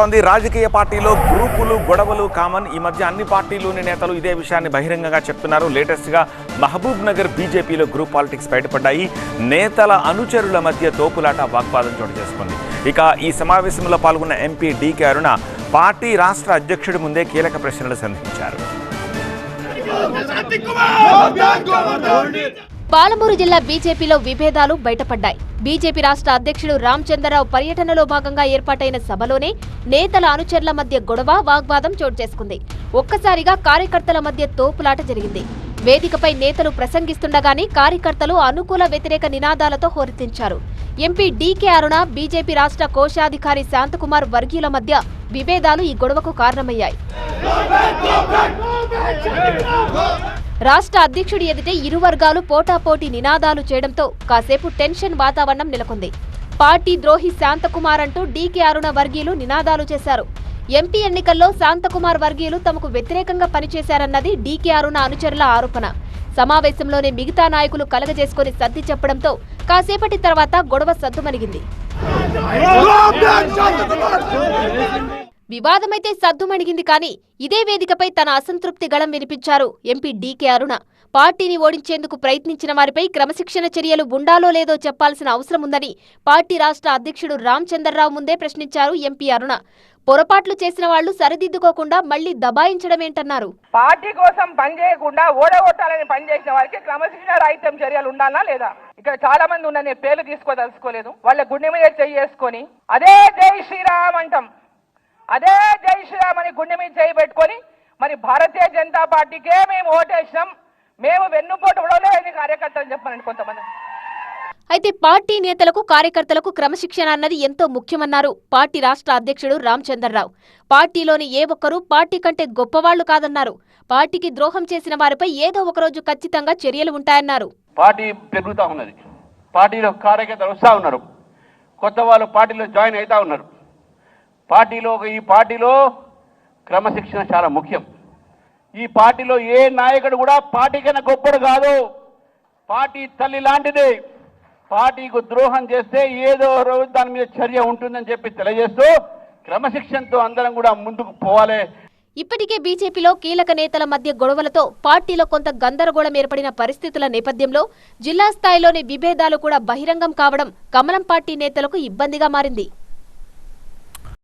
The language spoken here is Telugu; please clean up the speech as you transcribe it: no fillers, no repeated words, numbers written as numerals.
రాజకీయ పార్టీలో గ్రూపులు గొడవలు కామన్. ఈ మధ్య అన్ని పార్టీలోని నేతలు ఇదే విషయాన్ని బహిరంగంగా చెప్తున్నారు. లేటెస్ట్గా మహబూబ్ నగర్ బీజేపీలో గ్రూప్ పాలిటిక్స్ బయటపడ్డాయి. నేతల అనుచరుల మధ్య తోపులాట వాగ్వాదం చోటు చేసుకుంది. ఇక ఈ సమావేశంలో పాల్గొన్న ఎంపీ డీకే అరుణ పార్టీ రాష్ట్ర అధ్యక్షుడి ముందే కీలక ప్రశ్నలు సంధించారు. పాలమూరు జిల్లా బీజేపీలో విభేదాలు బయటపడ్డాయి. బీజేపీ రాష్ట్ర అధ్యక్షుడు రామచంద్రరావు పర్యటనలో భాగంగా ఏర్పాటైన సభలోనే నేతల అనుచరుల మధ్య గొడవ వాగ్వాదం చోటు చేసుకుంది. ఒక్కసారిగా కార్యకర్తల మధ్య తోపులాట జరిగింది. వేదికపై నేతలు ప్రసంగిస్తుండగానే కార్యకర్తలు అనుకూల వ్యతిరేక నినాదాలతో హోరెత్తించారు. ఎంపీ డీకే అరుణ, బీజేపీ రాష్ట్ర కోశాధికారి శాంతకుమార్ వర్గీయుల మధ్య విభేదాలు ఈ గొడవకు కారణమయ్యాయి. రాష్ట్ర అధ్యక్షుడి ఎదుటే ఇరు వర్గాలు పోటాపోటీ నినాదాలు చేయడంతో కాసేపు టెన్షన్ వాతావరణం నెలకొంది. పార్టీ ద్రోహి శాంతకుమార్ అంటూ డీకే అరుణ వర్గీయులు నినాదాలు చేశారు. ఎంపీ ఎన్నికల్లో శాంతకుమార్ వర్గీయులు తమకు వ్యతిరేకంగా పనిచేశారన్నది డీకే అరుణ అనుచరుల ఆరోపణ. సమావేశంలోనే మిగతా నాయకులు కలగజేసుకుని సర్ది చెప్పడంతో కాసేపటి తర్వాత గొడవ సద్దుమణిగింది. వివాదమైతే సద్దుమణిగింది. కానీ ఇదే వేదికపై తన అసంతృప్తి గళం వినిపించారు ఎంపీ డీకే అరుణ. పార్టీని ఓడించేందుకు ప్రయత్నించిన వారిపై క్రమశిక్షణ చర్యలు ఉండాలో లేదో చెప్పాల్సిన అవసరం ఉందని పార్టీ రాష్ట్ర అధ్యక్షుడు రామచంద్రరావు ముందే ప్రశ్నించారు ఎంపీ అరుణ. పొరపాట్లు చేసిన వాళ్లు సరిదిద్దుకోకుండా మళ్లీ దబాయించడమేంటన్నారు. పార్టీ కోసం పనిచేయకుండా ఓడగొట్టాలని పనిచేసిన వారికి క్రమశిక్షణ రాహిత్యం చర్యలు ఉండాలా లేదా? ఇక్కడ చాలా మంది ఉన్న నేను పేర్లు తీసుకోదలుచుకోలేదు. వాళ్ళ గుండె మీద చేసుకొని అదే జై శ్రీరామ్ అంటాం, అదే జై శ్రీరామ్ అని గుండె మీద చేయి పెట్టుకొని మరి భారతీయ జనతా పార్టీకే మేము ఓటేసినాం, మేము వెన్నుపోటు ఉడవలేదు కార్యకర్తలు చెప్పానండి కొంతమంది. అయితే పార్టీ నేతలకు కార్యకర్తలకు క్రమశిక్షణ అన్నది ఎంతో ముఖ్యమన్నారు పార్టీ రాష్ట్ర అధ్యక్షుడు రామచంద్రరావు. పార్టీలోని ఏ ఒక్కరూ పార్టీ కంటే గొప్పవాళ్లు కాదన్నారు. పార్టీకి ద్రోహం చేసిన వారిపై ఏదో ఒకరోజు ఖచ్చితంగా చర్యలు ఉంటాయన్నారు. పార్టీ పెరుగుతా ఉన్నది, పార్టీలో కార్యకర్తలు వస్తా ఉన్నారు, కొత్త వాళ్ళు పార్టీలో జాయిన్ అవుతా ఉన్నారు. ఈ పార్టీలో క్రమశిక్షణ చాలా ముఖ్యం. ఈ పార్టీలో ఏ నాయకుడు కూడా పార్టీ కన్నా గొప్పడు కాదు. పార్టీ తల్లి లాంటిది. పార్టీకు ద్రోహం చేస్తే ఏదో రోజు దాని మీద చర్య ఉంటుందని చెప్పి తెలియజేస్తూ క్రమశిక్షణతో అందరం కూడా ముందుకు పోవాలి. ఇప్పటికే బీజేపీలో కీలక నేతల మధ్య గొడవలతో పార్టీలో కొంత గందరగోళం ఏర్పడిన పరిస్థితుల నేపథ్యంలో జిల్లా స్థాయిలోని విభేదాలు కూడా బహిరంగం కావడం కమలం పార్టీ నేతలకు ఇబ్బందిగా మారింది.